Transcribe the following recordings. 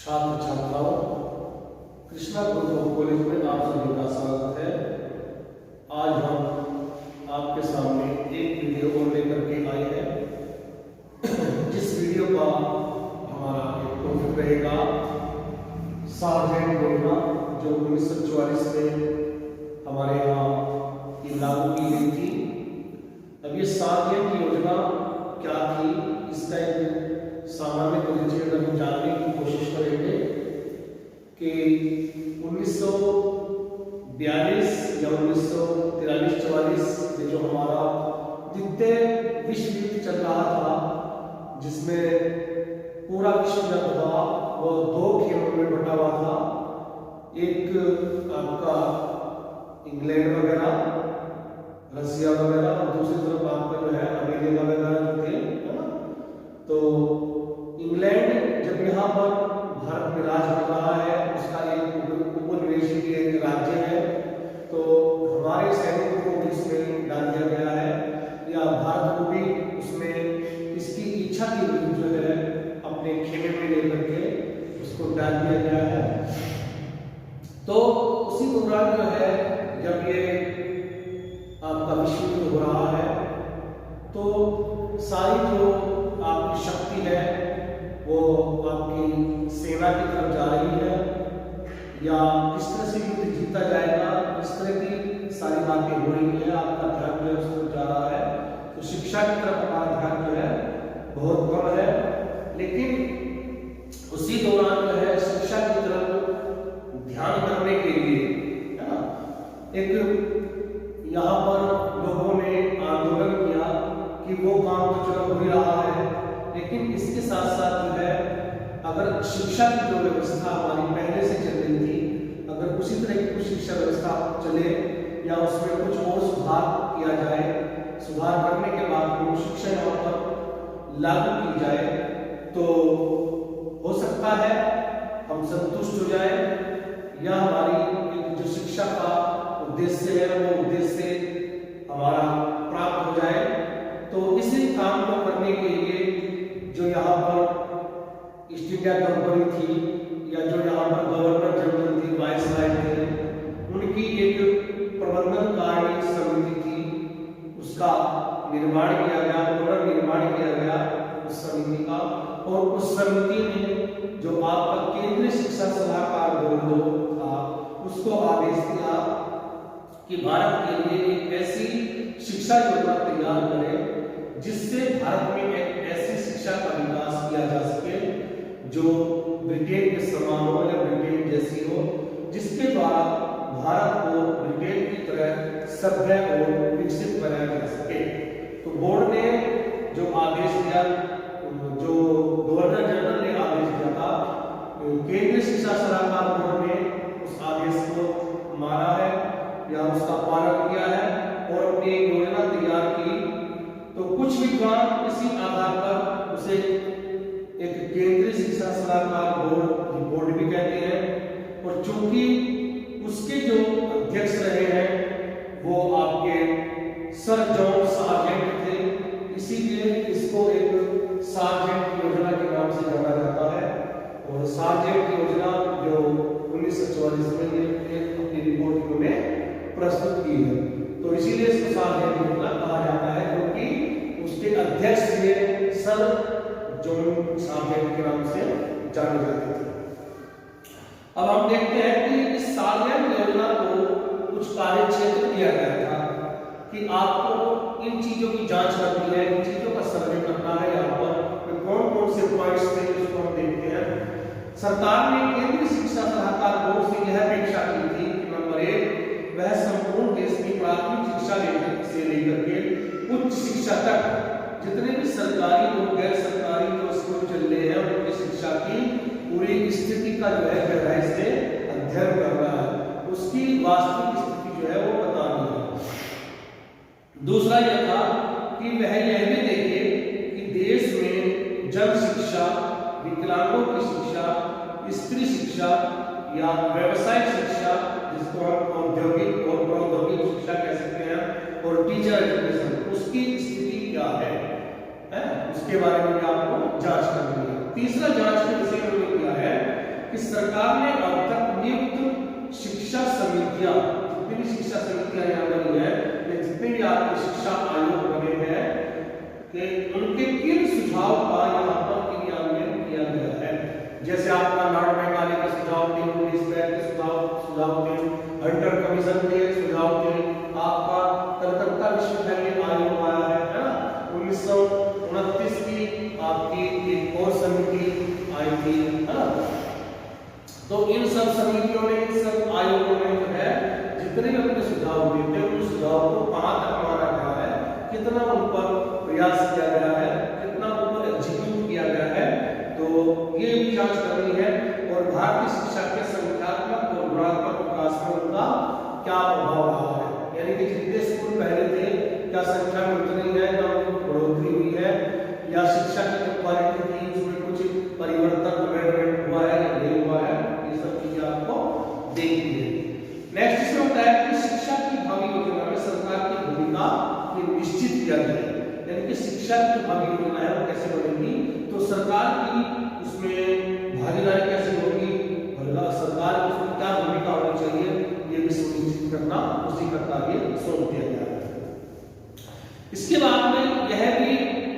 छात्र छात्राओं, कृष्णा गुरुकुल कॉलेज में आप सभी का स्वागत है। आज हम आपके सामने एक वीडियो और लेकर के आए हैं। जिस वीडियो का हमारा एक टॉपिक रहेगा सार्वजनिक योजना, जो 1944 में हमारे यहाँ ये लागू की गई थी। अब ये सार्वजनिक योजना क्या थी, इसका एक सामान्य परिचय अगर हम जानने की कोशिश करेंगे कि 1942 या 1943-44 में जो हमारा द्वितीय विश्व युद्ध चल रहा था, जिसमें पूरा विश्व जब था वो दो खेलों में बटा हुआ था। एक आपका इंग्लैंड वगैरह, रसिया वगैरह, और दूसरी तरफ आपका जो है अमेरिका वगैरह जो थे, है ना। तो इंग्लैंड जब यहाँ पर भारत में राज कर रहा है, उसका एक उपनिवेशीय एक राज्य है, तो हमारे सैनिकों को भी उसमें डाल दिया गया है, या भारत को भी उसमें इसकी इच्छा की जो है अपने खेमे में लेकर के उसको डाल दिया गया है। तो उसी दौरान जो है जब ये आपका विश्व युद्ध हो रहा है, तो सारी जो आपकी शक्ति है वो आपकी सेना की तरफ जा रही है, या किस तरह से युद्ध जीता जाएगा, इस तरह की सारी बातें हो रही है। आपका ध्यान जो है उस तरफ जा रहा है। तो शिक्षा की तरफ हमारा ध्यान जो है बहुत कम है, लेकिन उसी दौरान जो है शिक्षा की तरफ ध्यान करने के लिए, है ना, एक यहाँ पर लोगों ने आंदोलन किया कि वो काम तो चलो हो ही रहा है, लेकिन इसके साथ साथ जो है अगर शिक्षा की जो व्यवस्था हमारी पहले से चल रही थी, अगर उसी तरह की कुछ शिक्षा व्यवस्था चले या उसमें कुछ और सुधार किया जाए, सुधार करने के बाद वो शिक्षा यहाँ पर लागू की जाए, तो हो सकता है हम संतुष्ट हो जाए, या हमारी जो शिक्षा का उद्देश्य है वो उद्देश्य हमारा प्राप्त हो जाए। तो इसी काम को करने के लिए जो यहाँ पर ईस्ट इंडिया कंपनी थी, या जो यहाँ पर गवर्नर जनरल थी, वायसराय थे, उनकी एक प्रबंधनकारी समिति थी, उसका निर्माण किया गया, पुनर्निर्माण किया गया उस समिति का। और उस समिति ने जो आपका केंद्रीय शिक्षा सलाहकार बोर्ड था, उसको आदेश दिया कि भारत के लिए एक ऐसी शिक्षा योजना तैयार करें जिससे भारत में एक ऐसी शिक्षा का विकास किया जा सके जो ब्रिटेन के समान हो या ब्रिटेन जैसी हो, जिसके द्वारा भारत को ब्रिटेन की तरह सभ्य और विकसित बनाया जा सके। तो बोर्ड ने जो आदेश दिया, जो गवर्नर जनरल ने आदेश दिया था, केंद्रीय शिक्षा सलाहकार बोर्ड ने उस आदेश को माना है या उसका पालन किया है और अपनी योजना तैयार की। तो कुछ विद्वान इसी आधार पर उसे एक केंद्रीय शिक्षा सलाहकार बोर्ड रिपोर्ट भी कहते हैं, और चूंकि उसके जो अध्यक्ष रहे हैं वो आपके सर जॉन सार्जेंट थे, इसीलिए इसको एक सार्जेंट योजना के नाम से जाना जाता है। और सार्जेंट योजना जो 1944 में अपनी रिपोर्ट इन्होंने प्रस्तुत की है, तो इसीलिए इसको सार्जेंट योजना कहा जाता है, क्योंकि उसके अध्यक्ष ये सर जॉन सार्जेंट के नाम से जाने जाते थे। अब हम देखते हैं कि इस सार्जेंट योजना को कुछ कार्य क्षेत्र दिया गया था कि आपको इन चीजों की जांच करनी है, इन चीजों का सर्वे करना है। यहाँ पर कौन कौन से पॉइंट्स थे उसको हम देखते हैं। सरकार ने केंद्रीय शिक्षा सलाहकार बोर्ड से यह अपेक्षा की थी कि नंबर 1, वह संपूर्ण देश की प्राथमिक शिक्षा से लेकर के उच्च शिक्षा तक जितने भी सरकारी और गैर सरकारी जो स्कूल चल रहे हैं उनकी शिक्षा की पूरी स्थिति का जो है गहराई से अध्ययन कर रहा है, उसकी वास्तविक स्थिति जो है वो बतानी है। दूसरा यह था कि वह यह भी देखे कि देश में जन शिक्षा, विकलांगों की शिक्षा, स्त्री शिक्षा या व्यवसायिक शिक्षा, जिसको हम औद्योगिक और प्रौद्योगिक शिक्षा कह सकते हैं, और टीचर एजुकेशन, उसकी स्थिति क्या है, उसके बारे में भी आपको जांच करनी है। तीसरा जांच के विषय में किया है आपकी एक और समिति आई थी, है ना। तो इन सब समितियों ने, इन सब आयोगों ने जो है जितने भी अपने सुझाव दिए थे, उन सुझाव को कहाँ तक माना गया है, कितना उन पर प्रयास किया गया है, कितना उन पर एग्जीक्यूट किया गया है, तो ये भी जांच करनी है। और भारतीय शिक्षा के संख्यात्मक और गुणात्मक विकास में उनका क्या प्रभाव रहा है, यानी कि जितने स्कूल पहले थे क्या संख्या में उतनी है, क्या उनकी बढ़ोतरी हुई है, या शिक्षा की जो क्वालिटी थी उसमें कुछ परिवर्तन अमेंडमेंट हुआ है या नहीं हुआ है, ये सब चीजें आपको देखनी है। नेक्स्ट इसमें होता है कि शिक्षा की भावी योजना में सरकार की भूमिका निश्चित किया जाए, यानी कि शिक्षा की भावी योजना है वो कैसे बनेगी, तो सरकार की उसमें भागीदारी कैसे होगी, सरकार की उसमें क्या भूमिका होनी चाहिए, ये भी सुनिश्चित करना उसी का कार्य सौंप दिया गया है। इसके बाद में यह भी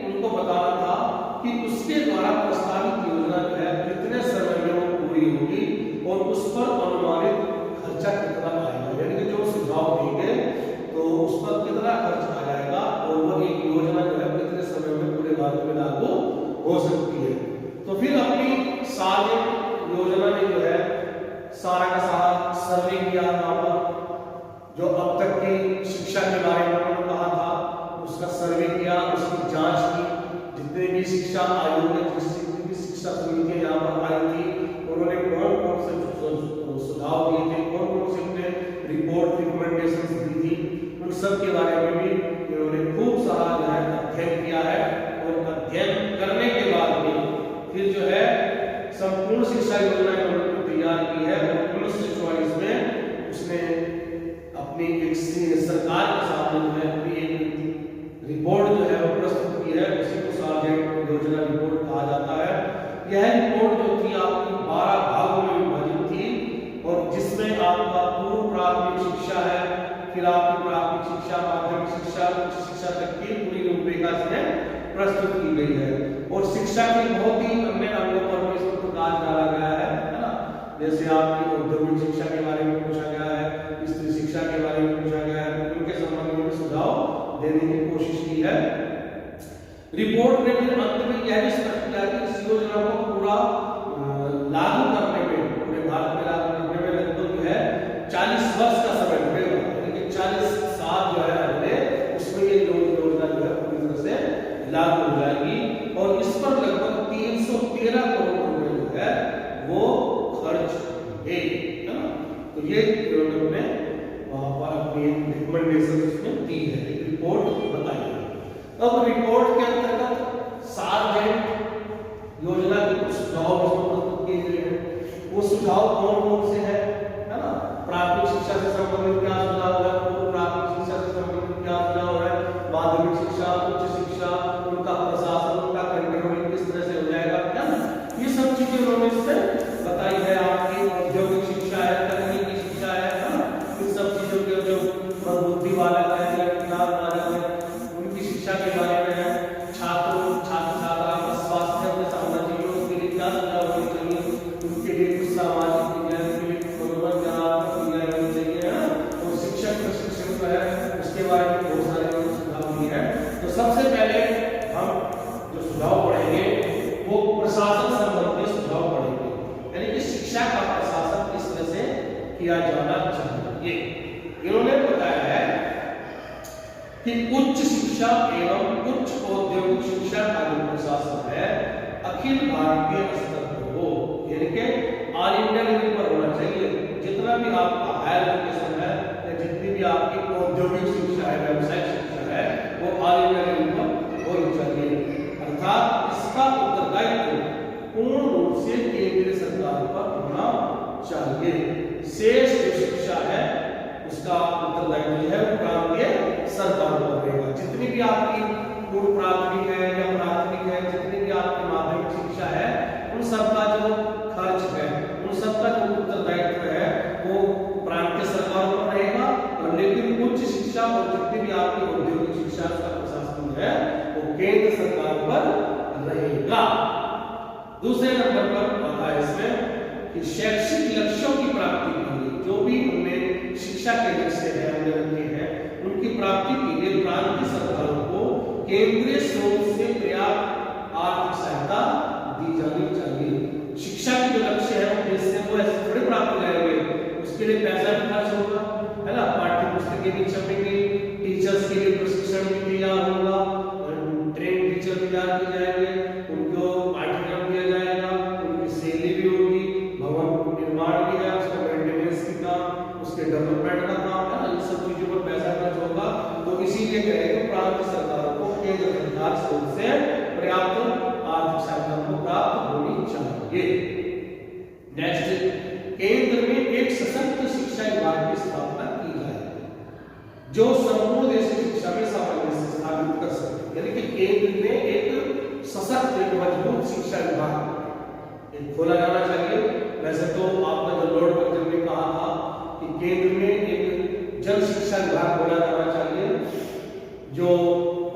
उनको बताना था कि उसके द्वारा प्रस्तावित योजना जो है कितने समय में वो पूरी होगी और उस पर अनुमानित खर्चा कितना आएगा, यानी कि जो सुझाव देंगे तो उस पर कितना खर्च आ जाएगा और वो एक योजना जो है कितने समय में पूरे भारत में लागू हो सकती है। तो फिर अपनी सार्वजनिक योजना में जो है सारा का सारा सर्वे किया वहां पर, जो अब तक की शिक्षा के बारे में उन्होंने कहा था उसका सर्वे किया, उसकी जांच की, जितने भी शिक्षा आयोग ने, जितनी भी शिक्षा समितियां यहाँ पर आई थी, उन्होंने कौन कौन से सुझाव दिए थे, कौन कौन से अपने रिपोर्ट रिकमेंडेशंस दी थी, उन सब के बारे में भी इन्होंने खूब सारा जो है अध्ययन किया है। और अध्ययन करने के बाद में फिर जो है संपूर्ण शिक्षा योजना इन्होंने तैयार की है और 1944 में उसने अपनी एक सरकार के सामने जो है अपनी एक रिपोर्ट जो है वो प्रस्तुत की है, उसी को सार्वजनिक योजना रिपोर्ट कहा जाता है। यह रिपोर्ट जो थी आपकी 12 भागों में विभाजित थी और जिसमें आपका पूर्व प्राथमिक शिक्षा है, फिर आपकी प्राथमिक शिक्षा, माध्यमिक शिक्षा, उच्च शिक्षा तक की पूरी रूपरेखा इसमें प्रस्तुत की गई है। और शिक्षा के बहुत ही अन्य अंगों पर भी इसमें प्रकाश डाला गया है ना, जैसे आपकी औद्योगिक शिक्षा के बारे में पूछा गया है, स्त्री शिक्षा के बारे में पूछा गया है, उनके संबंध में सुझाव देने की कोशिश की है। रिपोर्ट ने फिर अंत में यह भी स्पष्ट किया कि इस योजना को पूरा लागू करने में, पूरे भारत में लागू करने में लगभग जो है 40 वर्ष का समय लगेगा, यानी कि 40 साल जो है अगले उसमें ये योजना जो है पूरी तरह से लागू हो जाएगी और इस पर लगभग 313 करोड़ रुपए जो है वो खर्च होंगे, है ना। तो ये इन्होंने वहां पर अपनी रिकमेंडेशन इसमें दी है, एक रिपोर्ट बताई है। अब रिपोर्ट के अंतर्गत सार्वजनिक योजना के कुछ सुझाव प्रस्तुत किए गए हैं। वो सुझाव कौन कौन से हैं, है ना। प्राथमिक शिक्षा से संबंधित क्या सुझाव है, पूर्व प्राथमिक शिक्षा से संबंधित क्या सुझाव है, माध्यमिक शिक्षा, उच्च शिक्षा, उनका प्रशासन, उनका कंट्रोलिंग किस तरह से हो जाएगा, है ना। ये सब चीजें उन्होंने इसमें बताई है। आपकी औद्योगिक शिक्षा है, तकनीकी शिक्षा है ना, इन सब चीजों के जो बुद्धि वाला है या विज्ञान वाला है उनकी शिक्षा के बारे में है। छात्रों छात्रा का स्वास्थ्य अपने सामाजिक जीवन के लिए क्या सुझाव होने चाहिए, उनके लिए कुछ सामाजिक विज्ञान के लिए मनोरंजनात्मक विज्ञान होनी चाहिए, है ना। और शिक्षक प्रशिक्षण जो है उसके बारे में बहुत सारे सुझाव दिए हैं। तो सबसे पहले हम जो सुझाव पढ़ेंगे वो प्रशासन संबंधी सुझाव पढ़ेंगे, यानी कि शिक्षा का प्रशासन किस तरह से किया जाना चाहिए। इन्होंने बताया है कि उच्च शिक्षा एवं उच्च औद्योगिक शिक्षा का जो प्रशासन है अखिल भारतीय स्तर पर हो, यानी कि ऑल इंडिया लेवल पर होना चाहिए। जितना भी आपका हायर एजुकेशन है या जितनी भी आपकी औद्योगिक शिक्षा है, व्यावसायिक शिक्षा है, वो ऑल इंडिया लेवल पर होनी चाहिए। अर्थात इसका उत्तरदायित्व पूर्ण रूप से केंद्रीय सरकार पर होना चाहिए। शेष जो शिक्षा है उसका उत्तरदायित्व है वो प्रांतीय सरकार पर रहेगा। जितनी भी आपकी पूर्व प्राथमिक है या प्राथमिक है, जितनी भी आपकी माध्यमिक शिक्षा है, उन सबका जो खर्च है, उन सबका जो उत्तरदायित्व है वो प्रांतीय सरकार पर रहेगा। और लेकिन उच्च शिक्षा और जितनी भी आपकी औद्योगिक शिक्षा का प्रशासन है वो केंद्र सरकार पर रहेगा। दूसरे नंबर पर आता है इसमें कि शैक्षिक लक्ष्यों की प्राप्ति के लिए जो भी हमने शिक्षा के लक्ष्य है हमने रखे हैं उनकी प्राप्ति के लिए प्रांतीय सरकारों को केंद्रीय स्रोत से पर्याप्त आर्थिक सहायता दी जानी चाहिए। शिक्षा के जो लक्ष्य है वो देश से वो ऐसे थोड़े प्राप्त करेंगे, उसके लिए पैसा भी खर्च होगा, है ना, पाठ्य पुस्तकें भी छपेंगी, टीचर्स के लिए प्रशिक्षण भी तैयार होगा, ट्रेन टीचर तैयार किए जाएंगे, उनको पाठ्यक्रम दिया जाएगा, उनकी सैलरी भी होगी, भवन निर्माण भी है, उसका मेंटेनेंस की काम, उसके डेवलपमेंट का काम है, इन सब चीजों पर पैसा खर्च होगा। तो इसीलिए कहेंगे प्रांत सरकारों को केंद्र सरकार से पर्याप्त आर्थिक सहायता को प्राप्त होनी चाहिए। नेक्स्ट, केंद्र में एक सशक्त शिक्षा विभाग की स्थापना की जाए जो संपूर्ण देश की शिक्षा में सामंजस्य स्थापित कर सके। यानी कि केंद्र में एक सशक्त एक मजबूत शिक्षा विभाग एक खोला जाना चाहिए। वैसे तो आपका जो लॉर्ड कर्जन ने कहा था कि केंद्र में एक जन शिक्षा विभाग खोला जाना चाहिए जो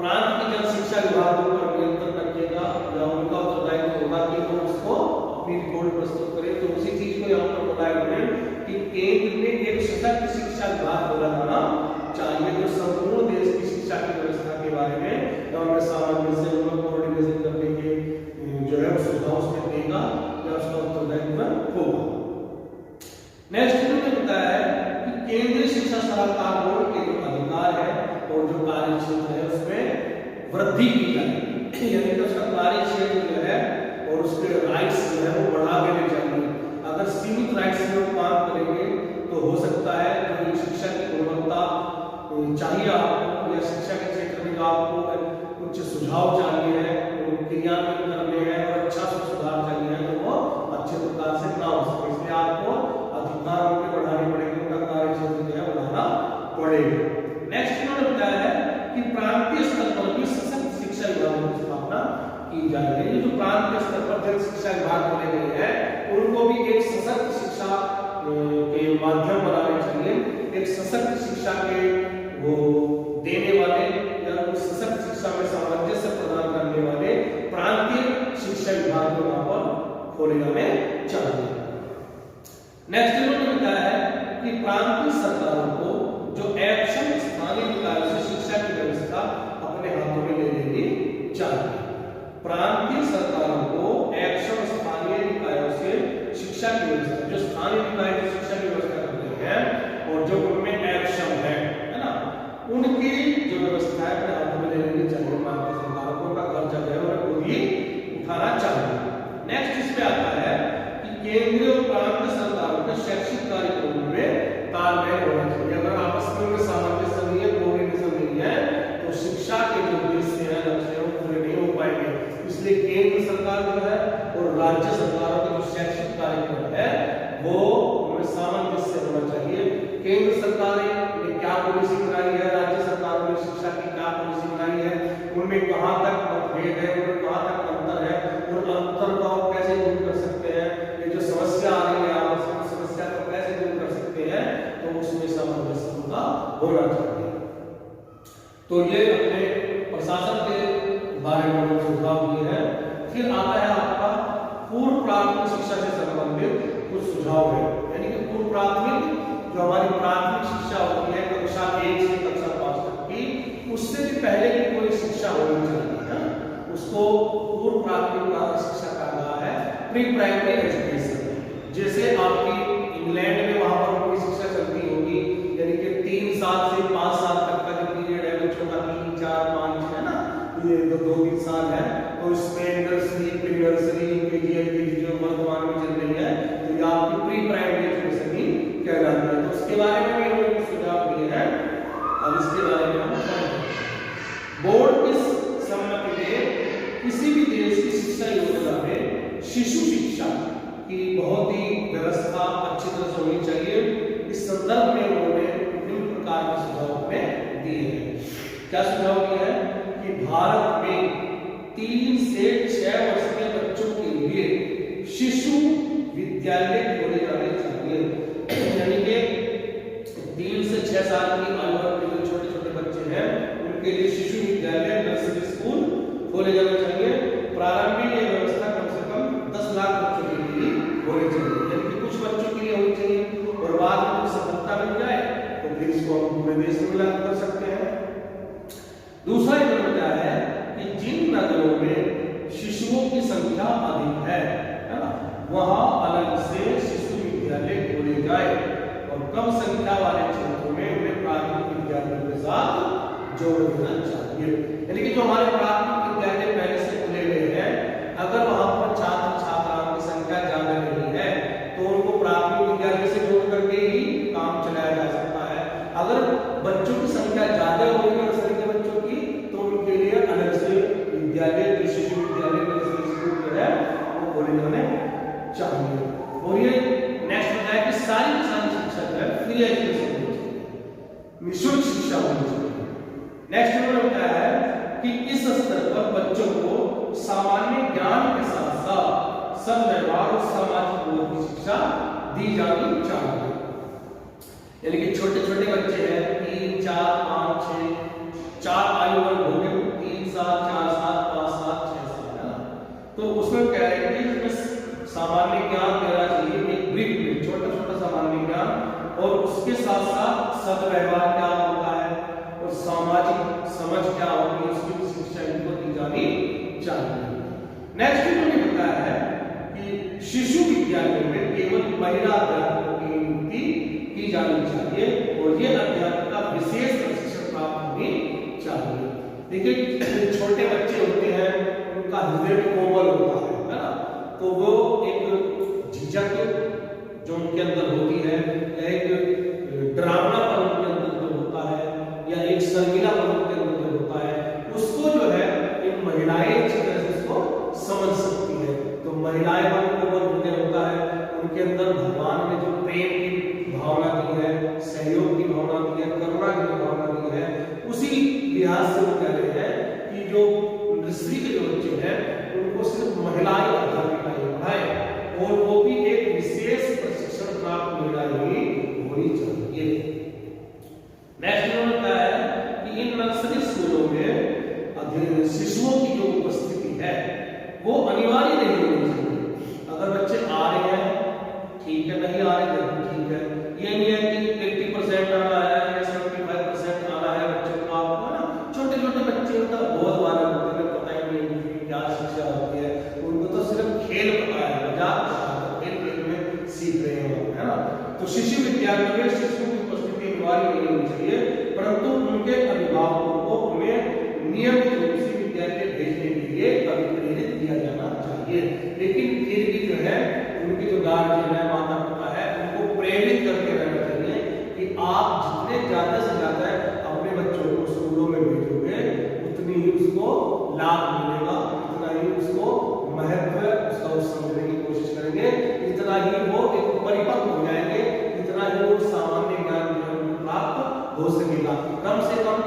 प्रांत के जन शिक्षा विभागों पर नियंत्रण रखेगा या उनका उत्तरदायित्व होगा कि वो उसको अपनी रिपोर्ट प्रस्तुत करें। तो उसी चीज को यहाँ पर बताया गया कि केंद्र में एक सशक्त शिक्षा विभाग खोला जाना चाहिए जो संपूर्ण देश की शिक्षा की व्यवस्था के बारे में और सामंजस्य कोऑर्डिनेशन करने के जो है सुझाव उसमें देगा या उसका उत्तरदायित्व होगा। नेक्स्ट इन्होंने बताया है कि केंद्रीय शिक्षा सलाहकार बोर्ड के जो अधिकार है और जो कार्य क्षेत्र है उसमें वृद्धि की जाए, यानी कि उसका कार्य क्षेत्र जो है और उसके राइट्स जो है वो बढ़ा देने चाहिए। अगर सीमित राइट्स में वो काम करेंगे तो हो सकता है जो शिक्षा की गुणवत्ता चाहिए आपको या शिक्षा के क्षेत्र में आपको कुछ सुझाव चाहिए है, क्रियान्वयन करने हैं और अच्छा से सुधार चाहिए है तो वो अच्छे प्रकार से ना हो सके, इसलिए आपको अधिकार उनके बढ़ाने पड़ेंगे, उनका कार्य क्षेत्र जो है बढ़ाना पड़ेगा। नेक्स्ट इन्होंने बताया है कि प्रांतीय स्तर पर भी सशक्त शिक्षा विभागों की स्थापना की जाएगी। जो प्रांतीय स्तर पर जन शिक्षा विभाग बने गए हैं उनको भी एक सशक्त शिक्षा के माध्यम बनाने चाहिए, एक सशक्त शिक्षा के वो देने वाले या उस सशक्त शिक्षा में सामंजस्य प्रदान करने वाले प्रांतीय शिक्षा विभाग को वहां पर खोले जाने चाहिए। नेक्स्ट इन्होंने बताया है कि प्रांतीय सरकारों को जो एक्शन स्थानीय निकायों से शिक्षा की व्यवस्था अपने हाथों में ले लेनी चाहिए। प्रांतीय सरकारों को एक्शन स्थानीय निकायों से शिक्षा की व्यवस्था, जो स्थानीय निकाय की शिक्षा की व्यवस्था कर रहे हैं और जो उनमें एक्शन है ना, उनकी जो व्यवस्था है अपने हाथों में ले लेनी चाहिए। प्रांतीय सरकारों को उनका खर्चा जो है वो खुद ही उठाना चाहिए। नेक्स्ट इसमें आता है कि केंद्रीय और प्रांतीय सरकारों के शैक्षिक कार्यक्रमों में तालमेल होना चाहिए। अगर आपस में उनमें सामंजस्य नहीं है, कोऑर्डिनेशन नहीं है तो शिक्षा के जो उद्देश्य है लक्ष्य है वो पूरे नहीं हो पाएंगे। इसलिए केंद्र सरकार जो है और राज्य सरकारों के जो शैक्षिक कार्यक्रम है वो उनमें सामंजस्य होना चाहिए। केंद्र सरकार ने क्या पॉलिसी बनाई है, राज्य सरकारों ने शिक्षा की क्या पॉलिसी बनाई है, उनमें कहां तक मतभेद है, उनमें कहां तक अंतर है, उन अंतर को कैसे दूर कर सकते हैं, ये जो समस्या आ रही है आपस में समस्या को कैसे दूर कर सकते हैं, तो उसमें सामंजस्य होना चाहिए। तो ये अपने प्रशासन के बारे में सुझाव दिए हैं। फिर आता है आपका पूर्व प्राथमिक शिक्षा से संबंधित कुछ सुझाव है, यानी कि पूर्व प्राथमिक जो हमारी प्राथमिक शिक्षा होती है कक्षा 1 से कक्षा 5 तक की, उससे भी पहले की कोई शिक्षा होनी चाहिए ना, उसको पूर्व प्राथमिक शिक्षा कहा गया है, प्री प्राइमरी एजुकेशन। जैसे आपकी इंग्लैंड में वहां पर कोई शिक्षा चलती होगी, यानी कि 3 साल से 5 साल तक का जो पीरियड है बच्चों का 3, 4, 5 है ना, ये 2-3 साल है, तो इसमें nursery, pre nursery, KG, LKG जो वर्तमान में चल रही है तो ये आपकी प्री प्राइमरी एजुकेशन ही कहलाती है। तो उसके बारे में भी इन्होंने कुछ सुझाव दिए हैं, अब इसके बारे में हम जानेंगे। बोर्ड की सम्मति में किसी भी देश की शिक्षा योजना में शिशु शिक्षा की बहुत ही व्यवस्था अच्छी तरह से होनी चाहिए। इस संदर्भ में उन्होंने विभिन्न प्रकार के सुझाव में दिए हैं। क्या सुझाव दिया है कि भारत में 3 से 6 वर्ष के बच्चों के लिए शिशु विद्यालय खोले जाने चाहिए, यानी कि 3 से 6 साल की आयु वर्ग के जो छोटे छोटे बच्चे हैं उनके लिए शिशु विद्यालय नर्सरी स्कूल खोले जाने चाहिए। प्रारंभिक ये व्यवस्था कम से कम 10 लाख बच्चों के लिए होनी चाहिए, यानी कि कुछ बच्चों के लिए होनी चाहिए और बाद में सफलता मिल जाए तो फिर इसको हम पूरे देश में लागू कर सकते हैं। दूसरा इन्होंने बताया है कि जिन नगरों में शिशु संख्या अधिक है ना, वहां अलग से शिशु विद्यालय खोले जाए और कम संख्या वाले क्षेत्रों में उन्हें प्राथमिक विद्यालयों के साथ जोड़ देना चाहिए। यानी कि जो हमारे प्राथमिक विद्यालय पहले से खुले हुए हैं, अगर वहां पर छात्र छात्राओं की संख्या ज्यादा नहीं है तो उनको प्राथमिक विद्यालय से जोड़ करके ही काम चलाया जा सकता है। अगर बच्चों की संख्या ज्यादा होगी नर्सरी के बच्चों की, तो उनके लिए अलग से विद्यालय, शिशु विद्यालय जो है वो खोले जाने चाहिए। और ये नेक्स्ट बताया कि सारी शिक्षा जो है फ्री एजुकेशन होनी चाहिए, निःशुल्क शिक्षा होनी चाहिए। नेक्स्ट उन्होंने बताया है कि इस स्तर पर बच्चों को सामान्य ज्ञान के साथ साथ सद्व्यवहार और सामाजिक बोध की शिक्षा दी जानी चाहिए। यानी कि छोटे छोटे बच्चे हैं, 3, 4, 5, 6, 4 आयु वर्ग हो गए, 3 साल, 4 साल, 5 साल, 6 साल, है ना। तो उसमें कह रहे हैं कि इसमें सामान्य ज्ञान देना चाहिए, एक ब्रीफ में छोटा छोटा सामान्य ज्ञान, और उसके साथ साथ सद्व्यवहार क्या होता है और सामाजिक समझ क्या होती है, उसकी शिक्षा इनको दी जानी चाहिए। नेक्स्ट उन्होंने बताया है कि शिशु विद्यालयों में केवल महिला अध्यापकों की नियुक्ति की जानी चाहिए और ये अध्यापिका विशेष प्रशिक्षण प्राप्त होनी चाहिए। देखिए छोटे बच्चे होते हैं, उनका हृदय कोमल होता है ना, तो वो एक झिझक जो उनके अंदर होती है, या एक डरावनापन उनके अंदर जो होता है, या एक शर्मिलापन उनके अंदर जो होता है, उसको जो है एक महिलाएं अच्छी तरह से उसको समझ सकती है। तो महिलाएं मन कोमल हृदय होता है, उनके अंदर भगवान ने जो प्रेम की भावना दी है, सहयोग की भावना दी है, करुणा की भावना दी है, उसी लिहाज से वो कह रहे हैं कि जो नर्सरी के जो बच्चे हैं उनको सिर्फ महिलाएं अध्यापिकाएं पढ़ाएं और वो भी एक विशेष प्रशिक्षण प्राप्त महिलाएं ही होनी चाहिए। नेक्स्ट उन्होंने कहा है कि इन नर्सरी स्कूलों में शिशुओं की जो उपस्थिति है वो अनिवार्य नहीं होनी चाहिए। अगर बच्चे आ रहे हैं ठीक है, नहीं आ रहे हैं ठीक है, ये नहीं है कि 80% आ रहा है या 75% आ रहा है बच्चों को, आपको ना छोटे छोटे बच्चे होता है, बहुत बार होते हैं, पता ही नहीं उनकी क्या शिक्षा होती है, उनको तो सिर्फ खेल पता है, मजाक खेल खेल में सीख रहे हैं, है ना। तो शिशु विद्यालयों में शिशुओं की उपस्थिति अनिवार्य नहीं होनी चाहिए, परंतु उनके अभिभावकों को उन्हें नियमित रूप से विद्यालय भेजने के लिए प्रेरित किया जाना चाहिए। लेकिन फिर भी जो है उनके जो गार्जियन है, माता पिता है, उनको प्रेरित करके रहना चाहिए कि आप जितने ज्यादा से ज्यादा अपने बच्चों को स्कूलों में भेजोगे उतनी ही उसको लाभ मिलेगा, उतना ही उसको महत्व उसका समझने की कोशिश करेंगे, इतना ही वो एक परिपक्व हो जाएंगे, इतना ही वो सामान्य ज्ञान प्राप्त हो सकेगा। कम से कम